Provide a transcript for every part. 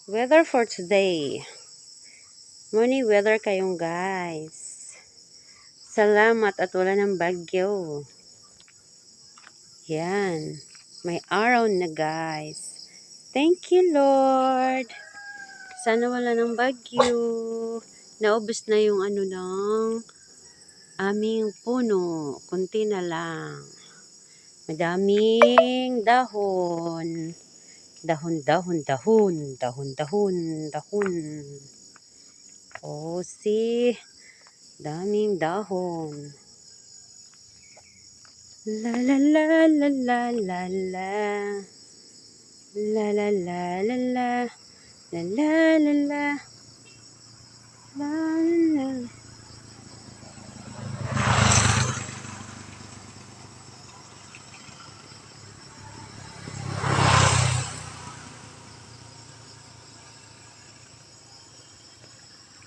Weather for today. Morning weather kayong guys. Salamat at wala ng bagyo. Yan. May araw na guys. Thank you Lord. Sana wala ng bagyo. Naubos na yung ng aming puno. Kunti na lang. Madaming dahon. Dahon. Oh, see? Daming dahon. La la la la la la la. La la la la la. La la la la. La la.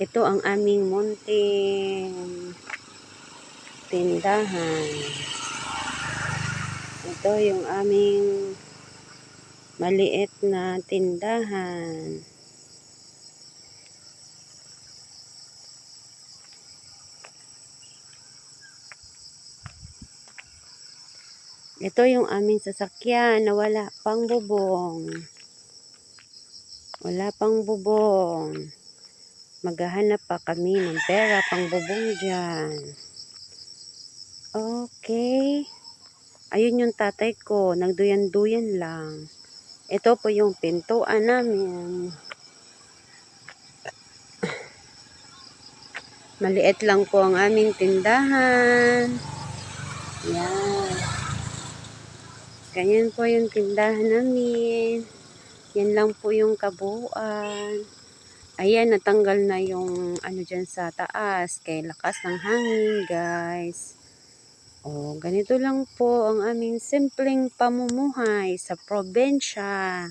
Ito ang aming munting tindahan. Ito yung aming maliit na tindahan. Ito yung aming sasakyan na wala pang bubong. Wala pang bubong. Maghahanap pa kami ng pera pang bubong dyan. Okay. Ayun yung tatay ko. Nagduyan-duyan lang. Ito po yung pintuan namin. Maliit lang po ang aming tindahan. Yan. Ganyan po yung tindahan namin. Yan lang po yung kabuuan. Ayan, natanggal na yung dyan sa taas. Kaya lakas ng hangin, guys. Oh, ganito lang po ang aming simpleng pamumuhay sa probinsya.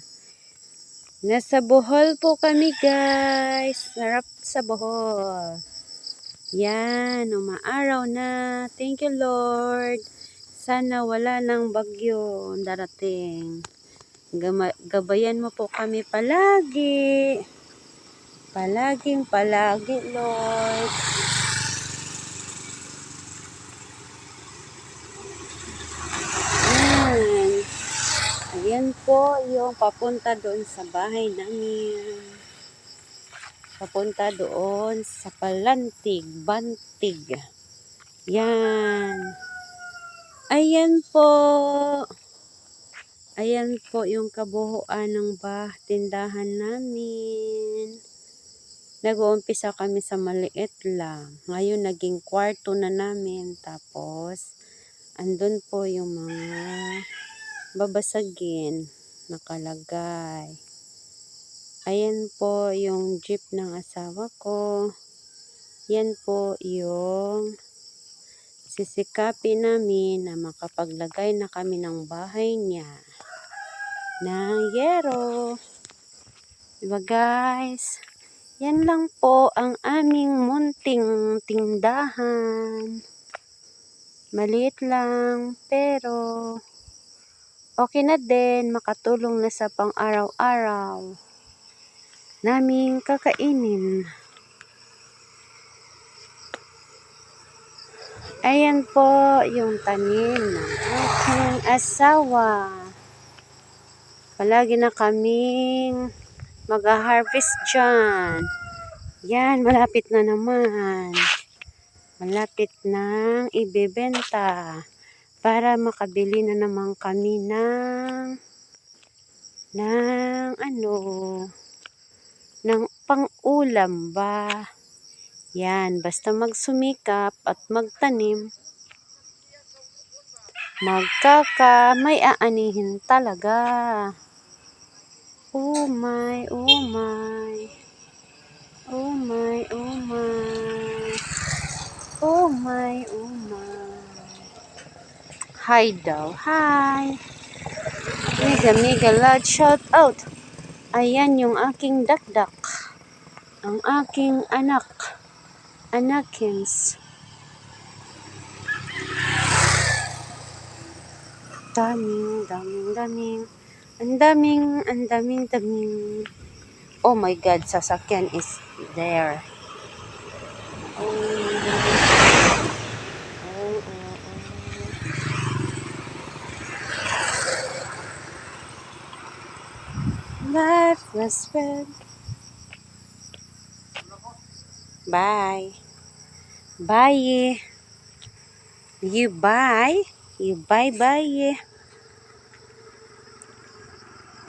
Nasa Bohol po kami, guys. Sarap sa Bohol. Yan, umaaraw na. Thank you, Lord. Sana wala ng bagyo darating. Gabayan mo po kami palagi. Palagi, Lord. Ayan. Ayan po yung papunta doon sa bahay namin. Papunta doon sa Palantig, Bantig. Yan. Ayan po. Ayan po yung kabuuan ng tindahan namin. Nag-uumpisa kami sa maliit lang. Ngayon naging kwarto na namin. Tapos, andun po yung mga babasagin nakalagay. Ayan po yung jeep ng asawa ko. Yan po yung sisikapin namin na makapaglagay na kami ng bahay niya ng yero. Diba guys? Yan lang po ang aming munting tindahan. Maliit lang, pero okay na din, makatulong na sa pang-araw-araw naming kakainin. Ayan po yung tanim ng aking asawa. Palagi na kaming mag-harvest dyan. Yan, malapit na naman. Malapit nang ibebenta para makabili na naman kami ng pang-ulam ba. Yan, basta magsumikap at magtanim, may aanihin talaga. Oh my, oh my. Oh my, oh my. Oh my, oh my. Hi daw, hi. Mega loud shout out. Ayan yung aking dakdak. Ang aking anakins. Daming. Ang daming. Oh my God, sasakyan is there. Oh, oh, Life was spent. Bye. Bye. You bye. You bye bye.